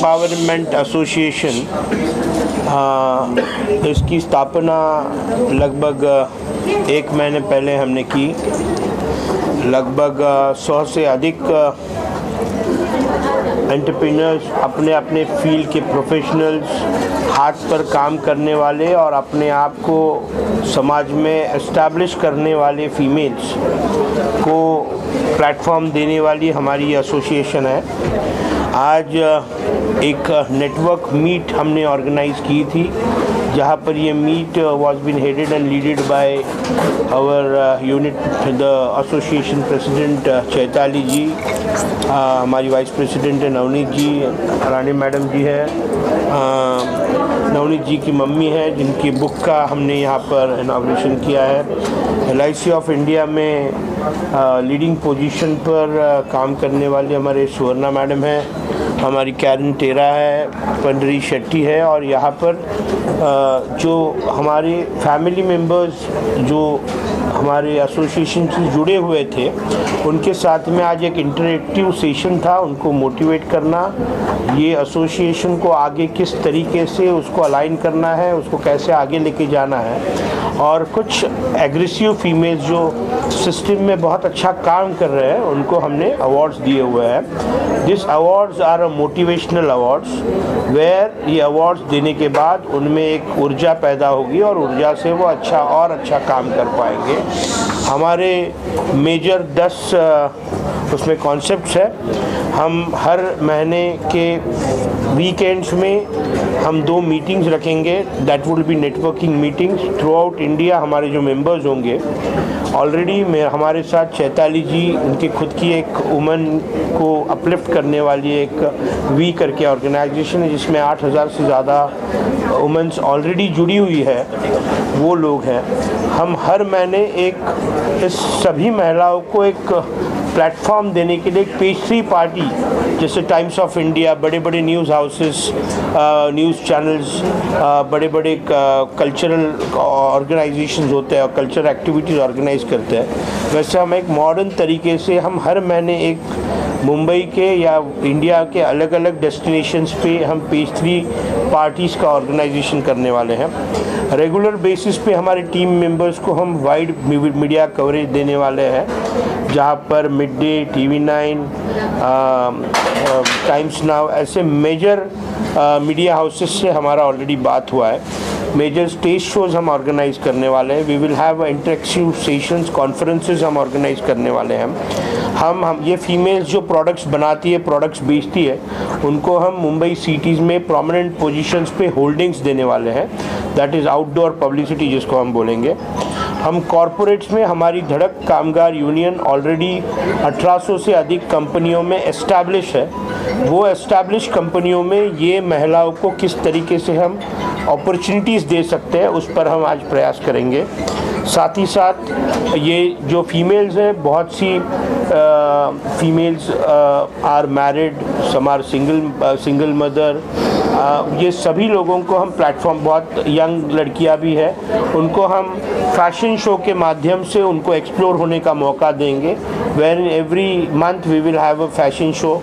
Empowerment association, इसकी स्थापना लगभग 1 महीने पहले हमने की। लगभग 100 से अधिक एंटरप्रेन्योर्स, अपने अपने फील्ड के प्रोफेशनल्स, हाथ पर काम करने वाले और अपने आप को समाज में एस्टैब्लिश करने वाले फीमेल्स को प्लेटफॉर्म देने वाली हमारी एसोसिएशन है। आज एक नेटवर्क मीट हमने ऑर्गेनाइज़ की थी, जहाँ पर ये meet was been headed and leaded by our unit the association president Chaitali ji, हमारी वाइस प्रेसिडेंट है नवनीत जी, रानी मैडम जी है, नवनीत जी की मम्मी है जिनकी बुक का हमने यहाँ पर इनॉग्रेशन किया है। LIC ऑफ इंडिया में लीडिंग पोजीशन पर काम करने वाले हमारे सुवर्णा मैडम है, हमारी कैरन टेरा है, पंडरी शेट्टी है, और यहाँ पर जो हमारे फैमिली मेम्बर्स जो हमारे एसोसिएशन से जुड़े हुए थे, उनके साथ में आज एक इंटरेक्टिव सेशन था, उनको मोटिवेट करना, ये एसोसिएशन को आगे किस तरीके से उसको अलाइन करना है, उसको कैसे आगे लेके जाना है। और कुछ एग्रेसिव फीमेल्स जो सिस्टम में बहुत अच्छा काम कर रहे हैं, उनको हमने अवार्ड्स दिए हुए हैं। This awards are a motivational awards, where ये अवार्ड्स देने के बाद उनमें एक ऊर्जा पैदा होगी और ऊर्जा से वो अच्छा काम कर पाएंगे। हमारे मेजर 10 उसमें कॉन्सेप्ट्स है। हम हर महीने के वीकेंड्स में हम 2 मीटिंग्स रखेंगे, that will be networking meetings through out India. हमारे जो मेंबर्स होंगे, ऑलरेडी में हमारे साथ चैताली जी, उनकी खुद की एक वुमेन को अपलिफ्ट करने वाली एक वी करके ऑर्गेनाइजेशन है, जिसमें 8000 से ज़्यादा वुमेन्स ऑलरेडी जुड़ी हुई है, वो लोग हैं। हम हर महीने इस सभी महिलाओं को एक प्लेटफॉर्म देने के लिए एक पेज 3 पार्टी, जैसे टाइम्स ऑफ इंडिया, बड़े बड़े न्यूज़ हाउसेस, न्यूज़ चैनल्स, बड़े बड़े कल्चरल ऑर्गेनाइजेशंस होते हैं और कल्चरल एक्टिविटीज़ ऑर्गेनाइज करते हैं, वैसे हम एक मॉडर्न तरीके से हम हर महीने एक मुंबई के या इंडिया के अलग अलग डेस्टिनेशंस पे हम पेज 3 पार्टीज़ का ऑर्गेनाइजेशन करने वाले हैं। रेगुलर बेसिस पे हमारे टीम मेंबर्स को हम वाइड मीडिया कवरेज देने वाले हैं, जहाँ पर mid day, TV9, Times now, ऐसे मेजर मीडिया हाउसेस से हमारा ऑलरेडी बात हुआ है। मेजर स्टेज शोज़ हम ऑर्गेनाइज़ करने वाले हैं। We will have interactive sessions, conferences हम ऑर्गेनाइज़ करने वाले हैं। हम ये फीमेल्स जो प्रोडक्ट्स बनाती है, प्रोडक्ट्स बेचती है, उनको हम मुंबई सिटीज़ में प्रोमिनेंट पोजीशंस पे होल्डिंग्स देने वाले हैं, दैट इज़ आउटडोर पब्लिसिटी जिसको हम बोलेंगे। हम कॉरपोरेट्स में हमारी धड़क कामगार यूनियन ऑलरेडी 1800 से अधिक कंपनियों में एस्टैब्लिश है। वो एस्टैब्लिश कंपनियों में ये महिलाओं को किस तरीके से हम अपॉर्चुनिटीज़ दे सकते हैं, उस पर हम आज प्रयास करेंगे। साथ ही साथ ये जो फीमेल्स हैं, बहुत सी females are married, some are single mother, ये सभी लोगों को हम प्लेटफॉर्म, बहुत यंग लड़कियां भी है, उनको हम फैशन शो के माध्यम से उनको एक्सप्लोर होने का मौका देंगे, where every month we will have a fashion show.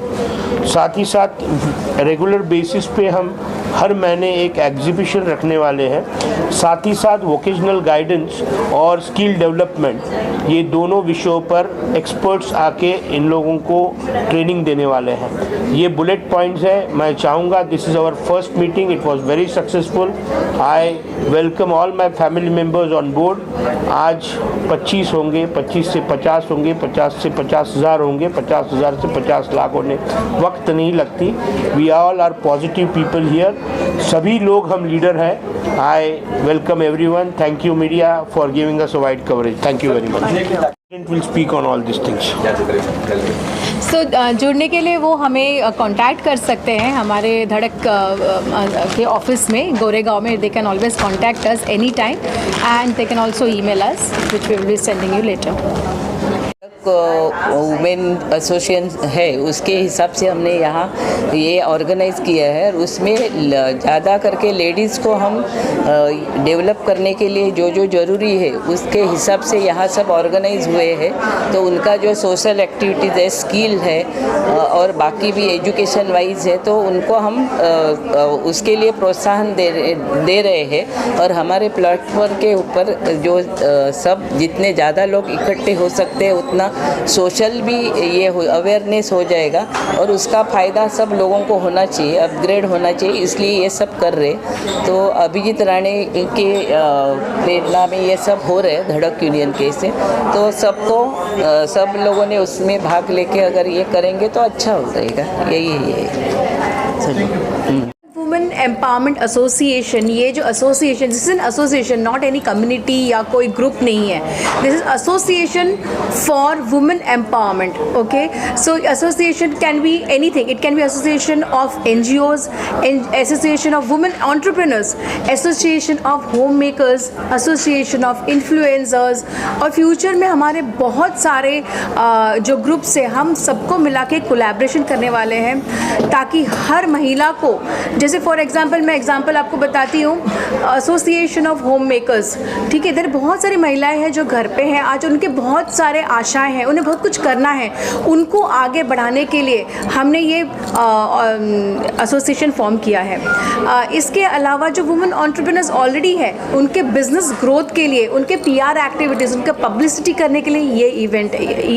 साथ ही साथ रेगुलर बेसिस पे हम हर महीने एक एग्जीबिशन रखने वाले हैं। साथ ही साथ वोकेशनल गाइडेंस और स्किल डेवलपमेंट, ये दोनों विषयों पर एक्सपर्ट्स आके इन लोगों को ट्रेनिंग देने वाले हैं। ये बुलेट पॉइंट्स है। मैं चाहूँगा, this is our first meeting, it was very successful. I welcome all my family members on board. आज 25 होंगे, 25 से 50 होंगे, 50 से 50,000 होंगे, 50,000 से 50 लाख होने वक्त नहीं लगती। We all are positive people here, सभी लोग हम लीडर हैं। I welcome everyone. Thank you media for giving us a wide coverage. Thank you very much. Will speak on all these things. So, जुड़ने के लिए वो हमें कांटेक्ट कर सकते हैं हमारे धड़क के ऑफिस में गोरेगांव में। They can always contact us any time and they can also email us, which we will be sending you letter. Women association है उसके हिसाब से हमने यहाँ ये ऑर्गेनाइज़ किया है और उसमें ज़्यादा करके लेडीज़ को हम डेवलप करने के लिए जो जो ज़रूरी है उसके हिसाब से यहाँ सब ऑर्गेनाइज हुए हैं। तो उनका जो सोशल एक्टिविटीज़ है, स्किल है और बाकी भी एजुकेशन वाइज है, तो उनको हम उसके लिए प्रोत्साहन दे रहे हैं। और हमारे प्लेटफॉर्म के ऊपर जो सब जितने ज़्यादा लोग इकट्ठे हो सकते हैं उतना सोशल भी ये अवेयरनेस हो जाएगा और उसका फ़ायदा सब लोगों को होना चाहिए, अपग्रेड होना चाहिए, इसलिए ये सब कर रहे। तो अभिजीत राणे के प्रेरणा में ये सब हो रहे धड़क यूनियन के से, तो सबको सब लोगों ने उसमें भाग लेके अगर ये करेंगे तो अच्छा हो जाएगा। यही है। वुमेन एम्पावरमेंट एसोसिएशन, ये जो association, this is an association, not any community या कोई ग्रुप नहीं है, this is association for women empowerment. Okay, so association can be anything, it can be association of NGOs, association of women entrepreneurs, association of home makers, association of influencers, और future में हमारे बहुत सारे जो groups हैं, हम सबको मिला के कोलैबोरेशन करने वाले हैं ताकि हर महिला को, जैसे फॉर एग्जांपल मैं एग्जांपल आपको बताती हूँ, एसोसिएशन ऑफ होम मेकर्स, ठीक है, इधर बहुत सारी महिलाएं हैं जो घर पे हैं, आज उनके बहुत सारे आशाएं हैं, उन्हें बहुत कुछ करना है, उनको आगे बढ़ाने के लिए हमने ये एसोसिएशन फॉर्म किया है। इसके अलावा जो वुमेन एंटरप्रेन्योर्स ऑलरेडी है, उनके बिजनेस ग्रोथ के लिए, उनके पीआर एक्टिविटीज़, उनका पब्लिसिटी करने के लिए ये इवेंट,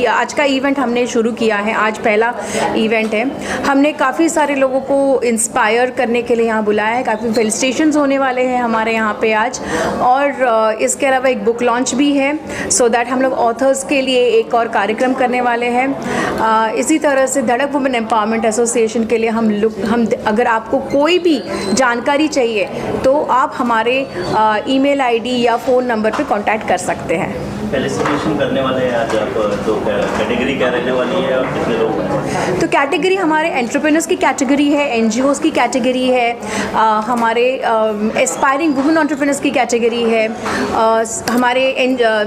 आज का इवेंट हमने शुरू किया है, आज पहला इवेंट है। हमने काफ़ी सारे लोगों को इंस्पायर करने के लिए यहाँ बुलाया है, काफ़ी फेलिसिटेशंस होने वाले हैं हमारे यहाँ पे आज, और इसके अलावा एक बुक लॉन्च भी है, सो दैट हम लोग ऑथर्स के लिए एक और कार्यक्रम करने वाले हैं। इसी तरह से धड़क वुमेन एम्पावरमेंट एसोसिएशन के लिए हम अगर आपको कोई भी जानकारी चाहिए तो आप हमारे ईमेल आईडी या फ़ोन नंबर पे कांटेक्ट कर सकते हैं। फेलिसिटेशन करने वाले हैं आज आप, तो कैटेगरी क्या रहने वाली है और कितने लोग हैं? तो कैटेगरी हमारे एंटरप्रेन्योर्स की कैटेगरी है, एनजीओज़ की कैटेगरी है, हमारे एस्पायरिंग वुमेन एंटरप्रेन्योर्स की कैटेगरी है, हमारे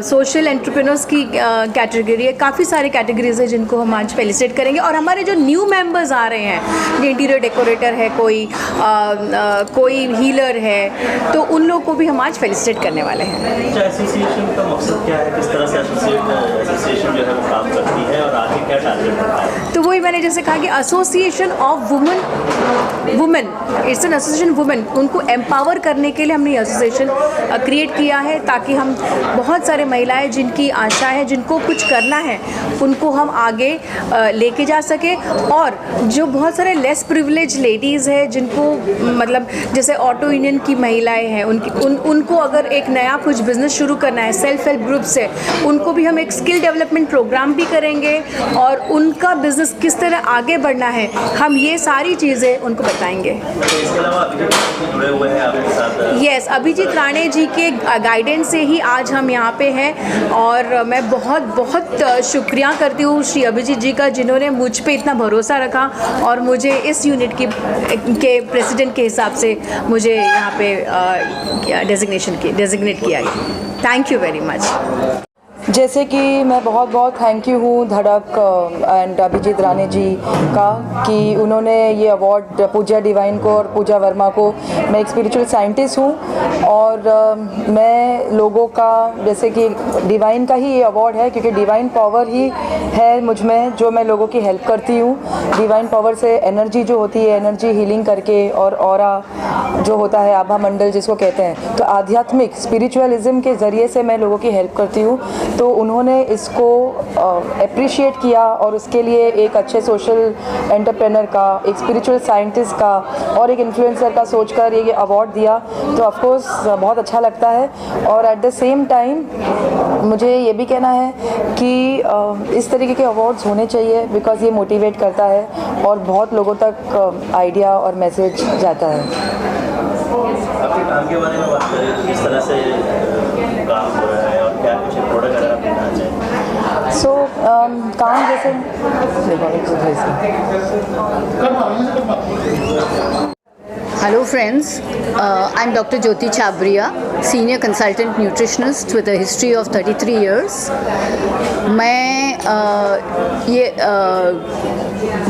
सोशल एंटरप्रेन्योर्स की कैटेगरी है, काफ़ी सारी कैटेगरीज है जिनको हम आज फेलिसिटेट करेंगे। और हमारे जो न्यू मेंबर्स आ रहे हैं, इंटीरियर डेकोरेटर है, कोई हीलर है, तो उन लोग को भी हम आज फेलिसिटेट करने वाले हैं। एसोसिएशन का मकसद क्या है, किस तरह से एसोसिएशन जो है वो काम करती है और आगे क्या टारगेट रखा है? तो वही मैंने जैसे कहा कि association of women, it's an association women, उनको एम्पावर करने के लिए हमने ये एसोसिएशन क्रिएट किया है ताकि हम बहुत सारे महिलाएं जिनकी आशा है, जिनको कुछ करना है, उनको हम आगे लेके जा सके। और जो बहुत सारे लेस प्रिविलेज लेडीज़ है, जिनको मतलब जैसे ऑटो यूनियन की महिलाएं हैं, उनको अगर एक नया कुछ बिजनेस शुरू करना है, सेल्फ हेल्प ग्रुप से, उनको भी हम एक स्किल डेवलपमेंट प्रोग्राम भी करेंगे और उनका बिजनेस किस तरह आगे बढ़ना है, हम ये सारी चीज़ें उनको बताएंगे। इसके अलावा अभिजीत जुड़े हुए हैं आपके साथ? यस, अभिजीत राणे जी के गाइडेंस से ही आज हम यहाँ पे हैं, और मैं बहुत बहुत शुक्रिया करती हूँ श्री अभिजीत जी का, जिन्होंने मुझ पे इतना भरोसा रखा और मुझे इस यूनिट के प्रेसिडेंट के हिसाब से मुझे यहाँ पे डेजिग्नेट किया गया। Thank you very much. जैसे कि मैं बहुत बहुत थैंक यू हूँ धड़क एंड अभिजीत राणे जी का कि उन्होंने ये अवार्ड पूजा डिवाइन को और पूजा वर्मा को, मैं एक स्पिरिचुअल साइंटिस्ट हूँ और मैं लोगों का, जैसे कि डिवाइन का ही ये अवार्ड है क्योंकि डिवाइन पावर ही है मुझ में, जो मैं लोगों की हेल्प करती हूँ। डिवाइन पावर से एनर्जी जो होती है, एनर्जी हीलिंग करके, और ऑरा जो होता है, आभा मंडल जिसको कहते हैं, तो आध्यात्मिक स्पिरिचुअलिज्म के ज़रिए से मैं लोगों की हेल्प करती हूँ। तो उन्होंने इसको अप्रिशिएट किया और उसके लिए एक अच्छे सोशल एंटरप्रेनर का, एक स्पिरिचुअल साइंटिस्ट का और एक इन्फ्लुएंसर का सोचकर ये अवार्ड दिया, तो ऑफ कोर्स बहुत अच्छा लगता है। और एट द सेम टाइम मुझे ये भी कहना है कि इस तरीके के अवार्ड्स होने चाहिए बिकॉज ये मोटिवेट करता है और बहुत लोगों तक आइडिया और मैसेज जाता है। आपके काम के बारे में बात करें, किस तरह से काम हो रहा है और क्या कुछ प्रोडक्ट अगर आप देना चाहें? सो काम जैसे Hello friends, I'm Dr. Jyoti Chabria, Senior Consultant Nutritionist with a history of 33 years. मैं ये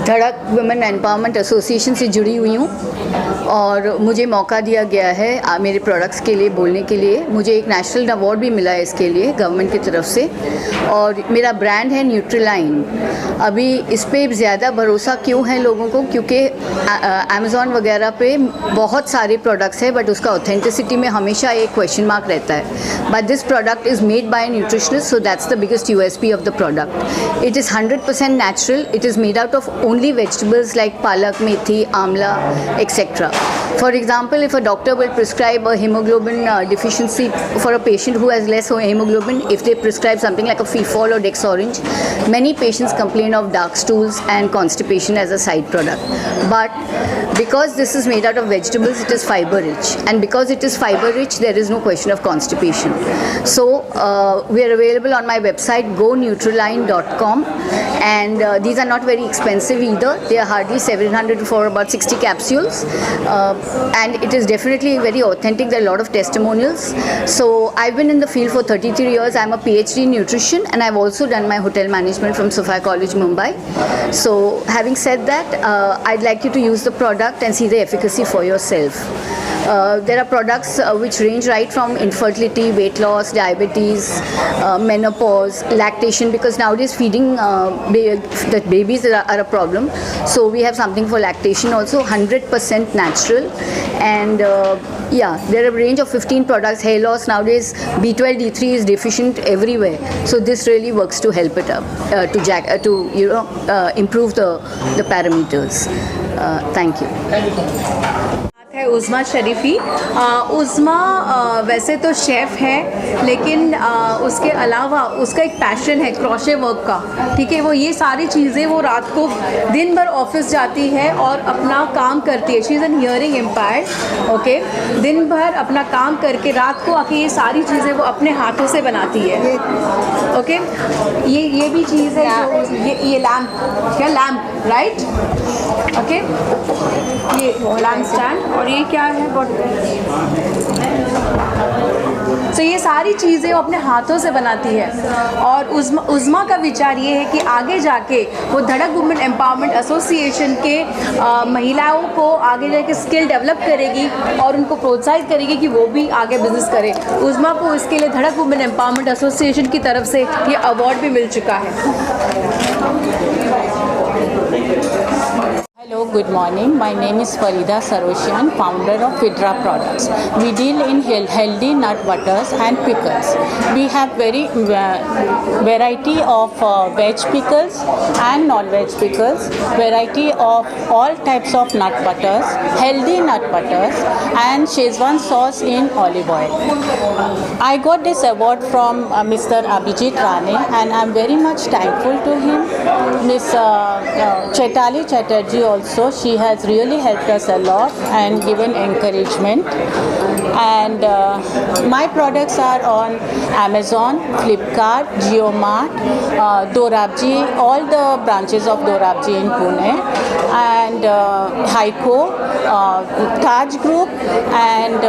धड़क वुमेन एम्पावरमेंट एसोसिएशन से जुड़ी हुई हूँ और मुझे मौका दिया गया है मेरे प्रोडक्ट्स के लिए बोलने के लिए। मुझे एक नेशनल अवार्ड भी मिला है इसके लिए गवर्नमेंट की तरफ से। और मेरा ब्रांड है न्यूट्रीलाइन। अभी इस पर ज़्यादा भरोसा क्यों है लोगों को, क्योंकि अमेज़ॉन वगैरह पे बहुत सारे प्रोडक्ट्स हैं बट उसका ऑथेंटिसिटी में हमेशा एक क्वेश्चन मार्क रहता है। But this product is made by nutritionist, so that's the biggest USP of the product. It is 100% natural. It is made out of only vegetables like palak, methi, amla, etc. For example, if a doctor will prescribe a hemoglobin deficiency for a patient who has less hemoglobin, if they prescribe something like a Fefol or Dexorange, many patients complain of dark stools and constipation as a side product. But because this is made out of vegetables, it is fiber rich, and because it is fiber rich, there is no question of constipation. So we are available on my website goneutraline.com, and these are not very expensive either. They are hardly 700 for about 60 capsules, and it is definitely very authentic. There are a lot of testimonials. So I've been in the field for 33 years. I'm a PhD in nutrition, and I've also done my hotel management from Sophia College, Mumbai. So having said that, I'd like you to use the product and see the efficacy for yourself. There are products which range right from infertility, weight loss, diabetes, menopause, lactation, because nowadays feeding the babies are a problem. So we have something for lactation also, 100% natural. And yeah, there are a range of 15 products. Hair loss nowadays, B12, D3 is deficient everywhere. So this really works to help it up, to improve the parameters. Thank you. है उज़्मा शरीफ़ी। उज़्मा वैसे तो chef है, लेकिन उसके अलावा उसका एक passion है क्रोशे वर्क का। ठीक है, वो ये सारी चीज़ें वो रात को दिन भर ऑफिस जाती है और अपना काम करती है। She is an hearing impaired. Okay, दिन भर अपना काम करके रात को आके ये सारी चीज़ें वो अपने हाथों से बनाती है। ओके, ये भी चीज़ है जो ये लैम्प, क्या लैम्प, राइट? ओके, ये लैम्प स्टैंड, और ये क्या है, तो ये सारी चीज़ें वो अपने हाथों से बनाती है। और उज़्मा का विचार ये है कि आगे जाके वो धड़क वुमेन एम्पावरमेंट एसोसिएशन के महिलाओं को आगे जाके स्किल डेवलप करेगी और उनको प्रोत्साहित करेगी कि वो भी आगे बिजनेस करे। उज़्मा को इसके लिए धड़क वुमेन एम्पावरमेंट एसोसिएशन की तरफ से ये अवार्ड भी मिल चुका है। Hello, good morning. My name is Farida Saroshian, founder of Fidra Products. We deal in healthy nut butters and pickles. We have very variety of veg pickles and non-veg pickles, variety of all types of nut butters, healthy nut butters, and Szechuan sauce in olive oil. I got this award from Mr. Abhijit Rane, and I'm very much thankful to him. Miss Chaitali Chatterjee also, she has really helped us a lot and given encouragement. And my products are on Amazon, Flipkart, JioMart, Dorabji, all the branches of Dorabji in Pune, and Heiko, Taj Group, and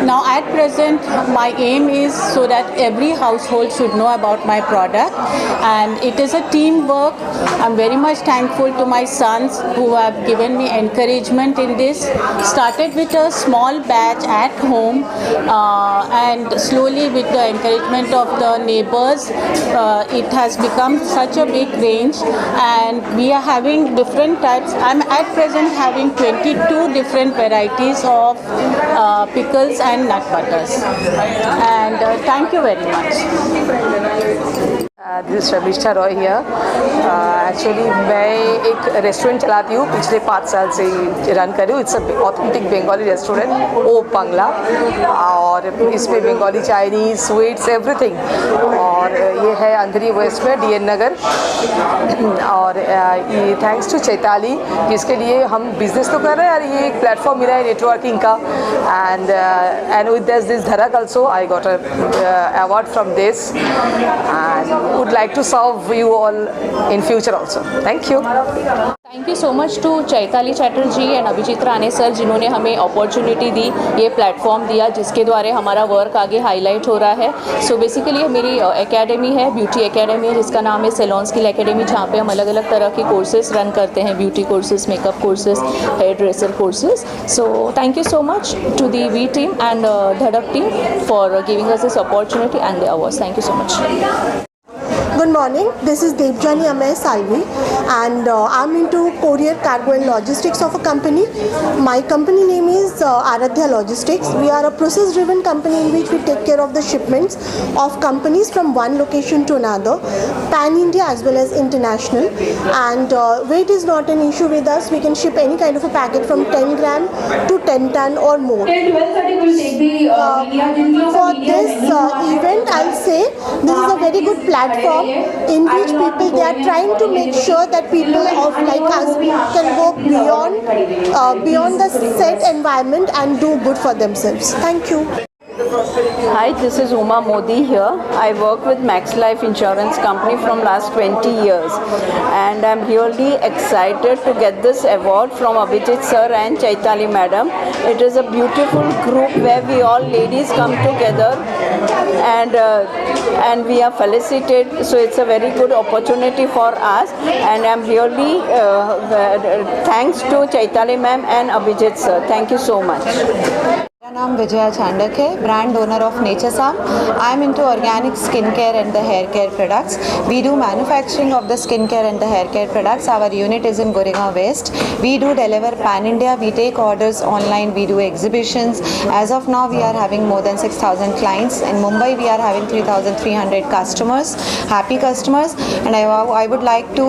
now at present my aim is so that every household should know about my product, and it is a teamwork. I'm very much thankful to my sons who have given me encouragement in this. Started with a small batch at home, and slowly with the encouragement of the neighbors, it has become such a big range, and we are having different types. I'm at present having 22 different varieties of pickles and nut butters, and thank you very much. This Sharmishtha Roy here. Actually मैं एक restaurant चलाती हूँ, पिछले 5 साल से run कर रही हूँ। इट्स ऑथेंटिक बंगाली रेस्टोरेंट, ओ बांग्ला, और इसमें बंगाली, चाइनीज़, स्वीट्स, एवरीथिंग। और ये है अंधेरी वेस्ट में, DN नगर। और ये थैंक्स टू चैताली, जिसके लिए हम बिजनेस तो कर रहे हैं और ये एक प्लेटफॉर्म मिला है नेटवर्किंग का। एंड विद दिस धड़क also I got award from this, and would like to serve you all in future also. Thank you. Thank you so much to Chaitali Chatterjee and Abhijit Rane sir, जिन्होंने हमें अपॉर्चुनिटी दी, ये platform दिया जिसके द्वारा हमारा work आगे highlight हो रहा है। सो बेसिकली मेरी एकेडमी है, ब्यूटी एकेडमी है, जिसका नाम है सेलॉन स्किल एकेडमी, जहाँ पे हम अलग अलग तरह के कोर्सेज रन करते हैं, beauty courses, makeup courses, hair dresser courses. So thank you so much to the V team and Dhadak team for giving us this opportunity and the awards. Thank you so much. Good morning, this is Devjani Amay Salvi and I'm into courier, cargo and logistics of a company. My company name is Aradhya Logistics. We are a process driven company in which we take care of the shipments of companies from one location to another, pan India as well as international, and weight is not an issue with us. We can ship any kind of a packet from 10 gram to 10 ton or more. For this event, I'll say this is a very good platform in which people, they are trying to make sure that people of like us can go beyond the set environment and do good for themselves. Thank you. Hi, this is Uma Modi here. I work with Max Life Insurance Company from last 20 years and I'm really excited to get this award from Abhijit sir and Chaitali madam. It is a beautiful group where we all ladies come together and we are felicitated, so it's a very good opportunity for us and I'm really thanks to Chaitali ma'am and Abhijit sir. Thank you so much. मेरा नाम विजया चांडक है, brand owner of नेचरसाम। I am into organic skin care and the hair care products. We do manufacturing of the skin care and the hair care products. Our unit is in Goregaon west. We do deliver pan India. We take orders online. We do exhibitions. As of now, we are having more than 6,000 clients. In Mumbai, we are having 3,300 customers, happy customers. And I would like to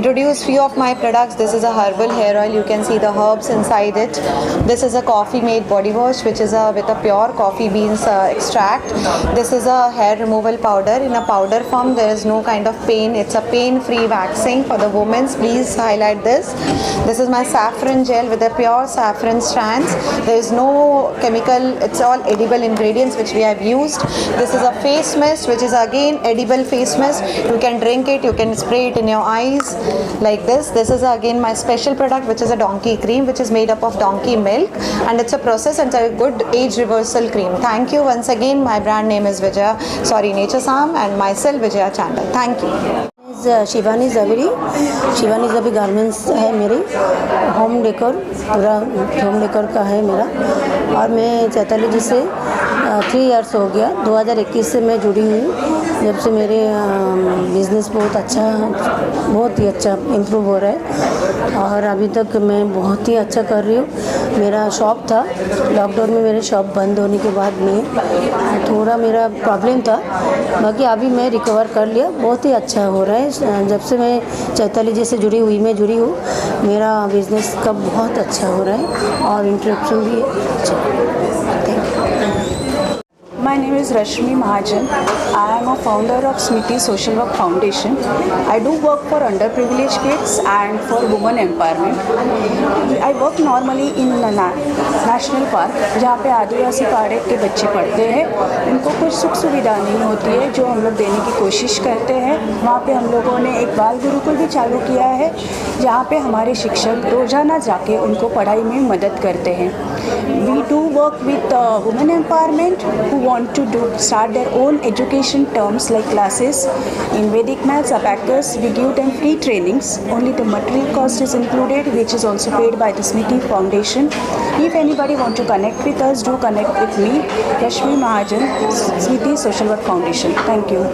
introduce few of my products. This is a herbal hair oil. You can see the herbs inside it. This is a coffee made body wash, which is with a pure coffee beans extract. This is a hair removal powder. In a powder form, there is no kind of pain. It's a pain-free waxing for the women. Please highlight this. This is my saffron gel with a pure saffron strands. There is no chemical. It's all edible ingredients which we have used. This is a face mist, which is again edible face mist. You can drink it. You can spray it in your eyes like this. This is again my special product, which is a donkey cream, which is made up of donkey milk, and it's a process and it's a good age reversal cream. Thank you once again. My brand name is Necharsam and myself Vijaya Chandal. Thank you. Shivani Zabri. Shivani Zabri garments है मेरी। Home decor, पूरा home decor का है मेरा। और मैं चैताली जी से 3 years हो गया। 2021 से मैं जुड़ी हुई। जब से मेरे बिज़नेस बहुत ही अच्छा इम्प्रूव हो रहा है और अभी तक मैं बहुत ही अच्छा कर रही हूँ। मेरा शॉप था, लॉकडाउन में मेरे शॉप बंद होने के बाद में थोड़ा मेरा प्रॉब्लम था, बाकी अभी मैं रिकवर कर लिया। बहुत ही अच्छा हो रहा है। जब से मैं चैताली जी से जुड़ी हूँ, मेरा बिज़नेस का बहुत अच्छा हो रहा है और इंटरेक्शन भी अच्छा। Thank you. My name is Rashmi Mahajan. I am a founder of Smiti Social Work Foundation. I do work for underprivileged kids and for women empowerment. I work normally in National Park, जहाँ पे आदिवासी पाड़े के बच्चे पढ़ते हैं। उनको कुछ सुख सुविधा नहीं होती है जो हम लोग देने की कोशिश करते हैं। वहाँ पे हम लोगों ने एक बाल गुरुकुल भी चालू किया है, जहाँ पे हमारे शिक्षक रोज़ाना जाके उनको पढ़ाई में मदद करते हैं। We do work with women empowerment who want to start their own education terms like classes in Vedic maths, abacus. We give them free trainings. Only the material cost is included, which is also paid by the Smiti Foundation. If anybody want to connect with us, do connect with me, Rashmi Mahajan, Smiti Social Work Foundation. Thank you.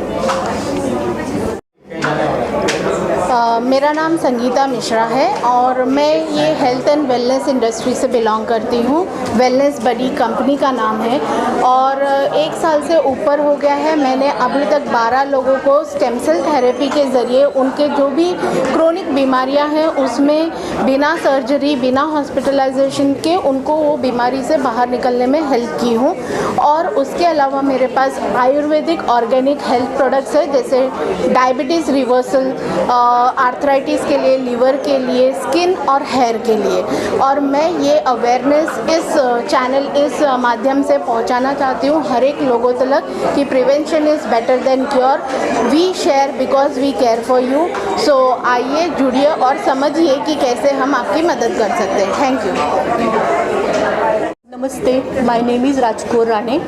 मेरा नाम संगीता मिश्रा है और मैं ये health and wellness industry से belong करती हूँ। Wellness बडी company का नाम है और 1 साल से ऊपर हो गया है। मैंने अभी तक 12 लोगों को स्टेम सेल थेरेपी के ज़रिए उनके जो भी क्रोनिक बीमारियां हैं उसमें बिना सर्जरी, बिना हॉस्पिटलाइजेशन के उनको वो बीमारी से बाहर निकलने में हेल्प की हूँ। और उसके अलावा मेरे पास आयुर्वेदिक ऑर्गेनिक हेल्थ प्रोडक्ट्स है, जैसे डायबिटीज़ रिवर्सल, आर्थराइटिस के लिए, लिवर के लिए, स्किन और हेयर के लिए। और मैं ये अवेयरनेस इस चैनल, इस माध्यम से पहुंचाना चाहती हूँ हर एक लोगों तक कि prevention is better than cure. We share because we care for you. So आइए, जुड़िए और समझिए कि कैसे हम आपकी मदद कर सकते हैं। Thank you. नमस्ते, my name is Rajkaur Rane.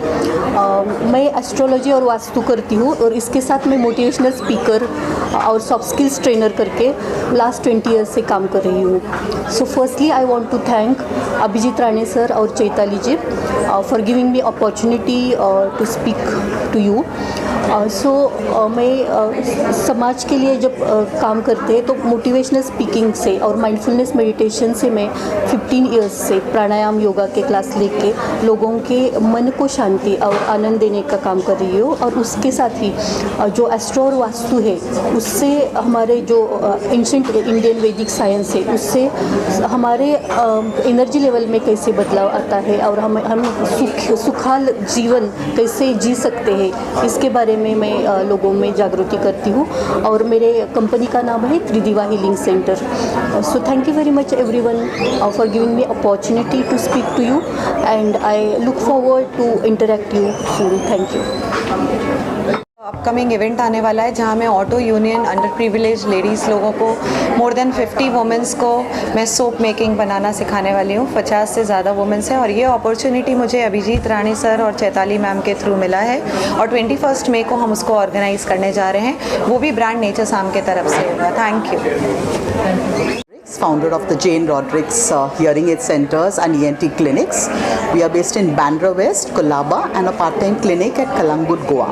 मैं एस्ट्रोलॉजी और वास्तु करती हूँ और इसके साथ मैं मोटिवेशनल स्पीकर और सॉफ्ट स्किल्स ट्रेनर करके लास्ट 20 ईयर्स से काम कर रही हूँ। So firstly I want to thank Abhijit Rane sir और Chaitali ji for giving me opportunity to speak to you. मैं समाज के लिए जब काम करते हैं तो मोटिवेशनल स्पीकिंग से और माइंडफुलनेस मेडिटेशन से मैं 15 इयर्स से प्राणायाम योगा के क्लास लेके लोगों के मन को शांति और आनंद देने का काम कर रही हूँ। और उसके साथ ही जो एस्ट्रो और वास्तु है उससे हमारे जो एंशिएंट इंडियन वैदिक साइंस है उससे हमारे एनर्जी लेवल में कैसे बदलाव आता है और हम सुखाल जीवन कैसे जी सकते हैं इसके बारे में मैं लोगों में जागृति करती हूँ। और मेरे कंपनी का नाम है Tridiva healing centre. So thank you very much everyone for giving me opportunity to speak to you and I look forward to interact you soon. Thank you. Upcoming event आने वाला है जहां मैं auto union under privilege ladies लोगों को more than 50 women's को मैं soap making बनाना सिखाने वाली हूँ। 50 से ज़्यादा वुमेंस हैं और ये अपॉर्चुनिटी मुझे अभिजीत राणे सर और चैताली मैम के थ्रू मिला है और 21 मई को हम उसको ऑर्गेनाइज़ करने जा रहे हैं, वो भी ब्रांड नेचरसाम के तरफ से होगा। Thank you. Founder of the Jane Rodrigues Hearing Aid Centers and ENT Clinics. We are based in Bandra West, Colaba, and a part-time clinic at Kalangut, Goa.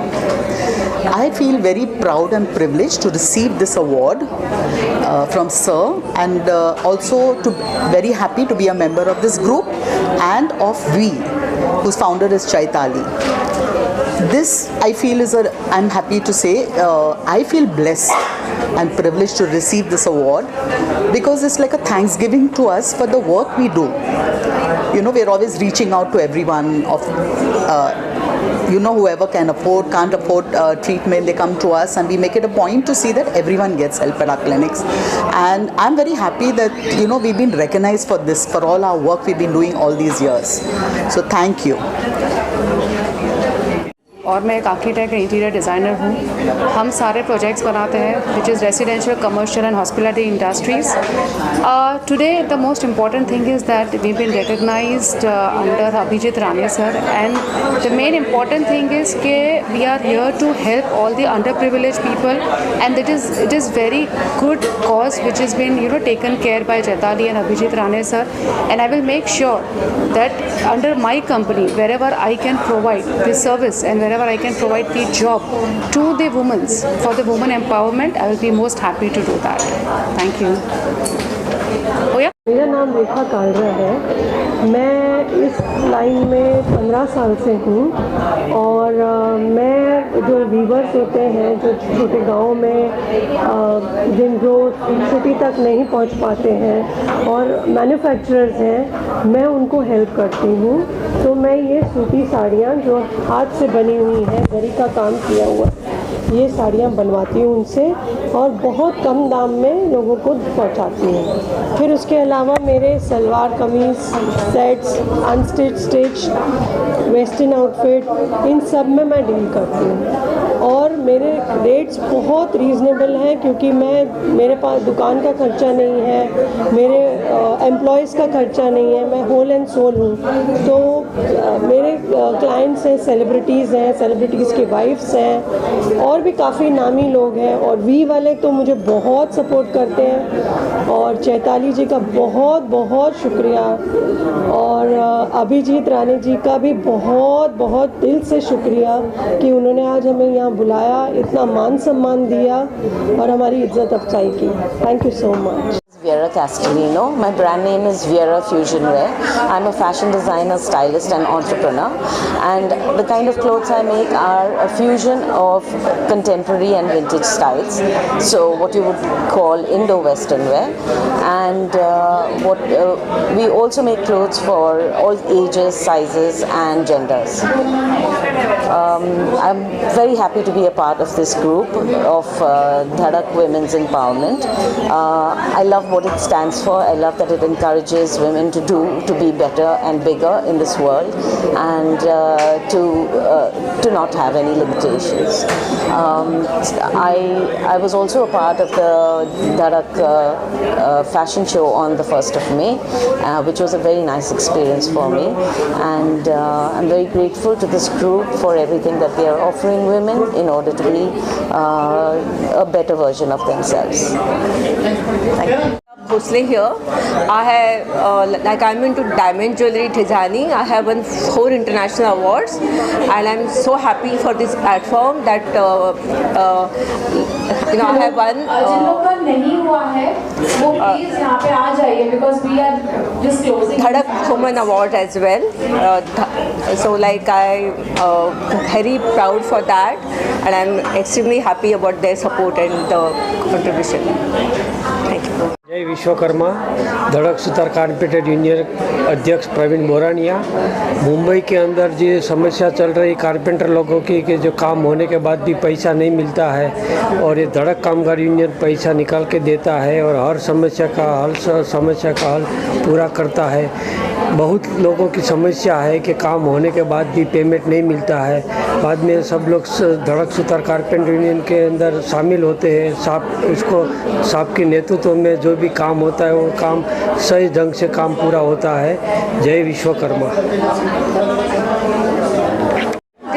I feel very proud and privileged to receive this award from Sir, and also very happy to be a member of this group and of We, whose founder is Chaitali. This I feel I'm happy to say, I feel blessed and privileged to receive this award because it's like a thanksgiving to us for the work we do. You know, we're always reaching out to everyone whoever can't afford treatment, they come to us and we make it a point to see that everyone gets help at our clinics. And I'm very happy that, we've been recognized for this, for all our work we've been doing all these years. So thank you. और मैं एक architect interior designer हूँ। हम सारे projects बनाते हैं which is residential, commercial and hospitality industries. Today the most important thing is that we been recognised under Abhijit Rane sir and the main important thing is के we are here to help all the under privilege people and it is very good cause which is been taken care by Chaitali and Abhijit Rane sir and I will make sure that under my company where ever I can provide this service and wherever I can provide the job to the women for the women empowerment, I will be most happy to do that. Thank you. Oh yeah. मेरा नाम रेखा कालरा है। मैं इस line में 15 साल से हूँ और मैं जो वीवर्स होते हैं जो छोटे गाँव में जो सिटी तक नहीं पहुँच पाते हैं और मैन्युफैक्चरर्स हैं, मैं उनको हेल्प करती हूँ। तो मैं ये सूती साड़ियाँ जो हाथ से बनी हुई हैं, जरी का काम किया हुआ, ये साड़ियाँ बनवाती हूँ उनसे और बहुत कम दाम में लोगों को पहुँचाती हूँ। फिर उसके अलावा मेरे salwar kameez sets, unstitch, stitch, western outfit, इन सब में मैं डील करती हूँ और मेरे रेट्स बहुत रीज़नेबल हैं क्योंकि मेरे पास दुकान का खर्चा नहीं है, मेरे एम्प्लॉयज़ का खर्चा नहीं है, मैं होल एंड सोल हूँ। तो मेरे क्लाइंट्स हैं, सेलिब्रिटीज़ हैं, सेलिब्रिटीज़ की वाइफ्स हैं और भी काफ़ी नामी लोग हैं और वी वाले तो मुझे बहुत सपोर्ट करते हैं और चैताली जी का बहुत बहुत शुक्रिया और अभिजीत राणे जी का भी बहुत बहुत दिल से शुक्रिया कि उन्होंने आज हमें यहाँ बुलाया, इतना मान सम्मान दिया और हमारी इज्जत अफजाई की। Thank you so much. Vera Castellino. My brand name is Vera Fusion Wear. I'm a fashion designer, stylist and entrepreneur, and the kind of clothes I make are a fusion of contemporary and vintage styles, so what you would call Indo-Western wear, and we also make clothes for all ages, sizes and genders. I'm very happy to be a part of this group of Dhadak Women's Empowerment. I love what it stands for. I love that it encourages women to be better and bigger in this world, and to not have any limitations. I was also a part of the Dhadak fashion show on the 1st of May, which was a very nice experience for me, and I'm very grateful to this group for everything that they are offering women in order to be a better version of themselves. Thank you. Mostly here, I have I'm into diamond jewelry designing. I have won 4 international awards, and I'm so happy for this platform that I have won. जिन लोगों का नहीं हुआ है वो please यहाँ पे आ जाइए because we are just closing. Dhadak Women Award as well. So I very proud for that, and I'm extremely happy about their support and the contribution. Thank you. जय विश्वकर्मा। धड़क सुतार कारपेंटर यूनियन अध्यक्ष प्रवीण मोरानिया। मुंबई के अंदर जो समस्या चल रही कारपेंटर लोगों की कि जो काम होने के बाद भी पैसा नहीं मिलता है, और ये धड़क कामगार यूनियन पैसा निकाल के देता है और हर समस्या का हल पूरा करता है। बहुत लोगों की समस्या है कि काम होने के बाद भी पेमेंट नहीं मिलता है। बाद में सब लोग धड़क सुतार कारपेंटर यूनियन के अंदर शामिल होते हैं। साहब के नेतृत्व में जो भी काम होता है वो काम सही ढंग से काम पूरा होता है। जय Vishwakarma.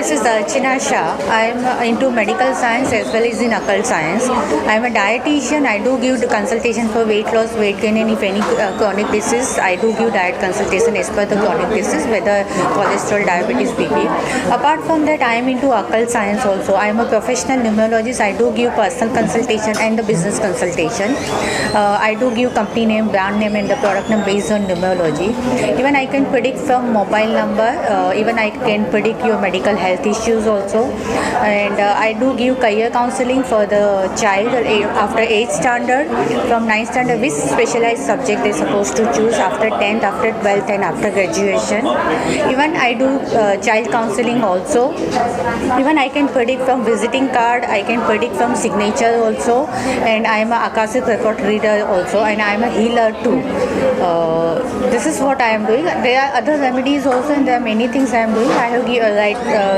This is Archana Shah. I am into medical science as well as in occult science. I am a dietitian. I do give consultation for weight loss, weight gain, and if any chronic disease, I do give diet consultation as per the chronic disease, whether cholesterol, diabetes, BP. Apart from that, I am into occult science also. I am a professional numerologist. I do give personal consultation and the business consultation. I do give company name, brand name, and the product name based on numerology. Even I can predict from mobile number. Even I can predict your medical health issues also, and I do give career counseling for the child after 8th standard, from 9th standard, which specialized subject they're supposed to choose after 10th, after 12th, and after graduation. Even I do child counseling also. Even I can predict from visiting card, I can predict from signature also, and I am a Akashic record reader also, and I am a healer too. This is what I am doing. There are other remedies also, and there are many things I am doing. I have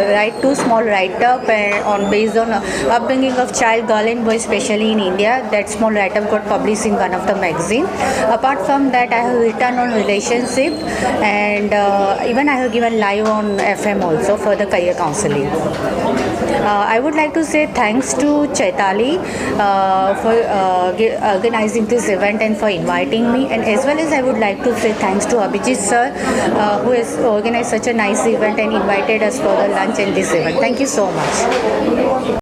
write 2 small write-up on based on upbringing of child, girl and boy, especially in India. That small write-up got published in one of the magazine. Apart from that, I have written on relationship, and even I have given live on FM also for the career counseling. I would like to say thanks to Chaitali for organizing this event and for inviting me, and as well as I would like to say thanks to Abhijit sir who has organized such a nice event and invited us for the lunch in this event. Thank you so much.